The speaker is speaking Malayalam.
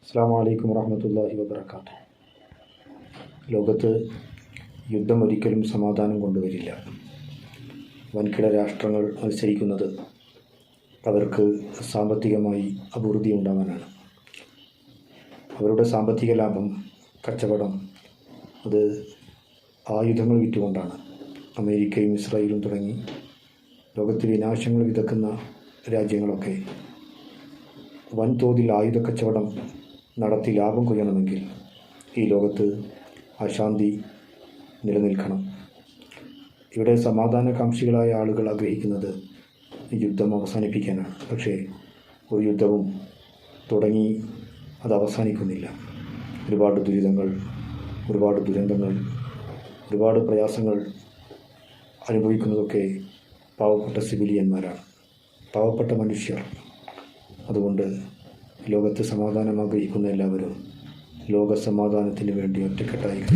അസ്സലാമു അലൈക്കും വറഹ്മത്തുള്ളാഹി വബറകാതുഹു. ലോകത്ത് യുദ്ധം ഒരിക്കലും സമാധാനം കൊണ്ടുവരില്ല. വൻകിട രാഷ്ട്രങ്ങൾ മത്സരിക്കുന്നത് അവർക്ക് സാമ്പത്തികമായി അഭിവൃദ്ധി ഉണ്ടാവാനാണ്. അവരുടെ സാമ്പത്തിക ലാഭം, കച്ചവടം അത് ആയുധങ്ങൾ വിറ്റുകൊണ്ടാണ്. അമേരിക്കയും ഇസ്രായേലും തുടങ്ങി ലോകത്ത് വിനാശങ്ങൾ വിതക്കുന്ന രാജ്യങ്ങളൊക്കെ വൻതോതിൽ ആയുധ കച്ചവടം നടത്തി ലാഭം കൊയ്യണമെങ്കിൽ ഈ ലോകത്ത് അശാന്തി നിലനിൽക്കണം. ഇവിടെ സമാധാനകാംക്ഷികളായ ആളുകൾ ആഗ്രഹിക്കുന്നത് യുദ്ധം അവസാനിപ്പിക്കാനാണ്. പക്ഷേ ഒരു യുദ്ധവും തുടങ്ങി അത് അവസാനിക്കുന്നില്ല. ഒരുപാട് ദുരിതങ്ങൾ, ഒരുപാട് ദുരന്തങ്ങൾ, ഒരുപാട് പ്രയാസങ്ങൾ അനുഭവിക്കുന്നതൊക്കെ പാവപ്പെട്ട സിവിലിയന്മാരാണ്, പാവപ്പെട്ട മനുഷ്യർ. അതുകൊണ്ട് ലോകത്ത് സമാധാനം ആഗ്രഹിക്കുന്ന എല്ലാവരും ലോക സമാധാനത്തിന് വേണ്ടി ഒറ്റക്കെട്ടായി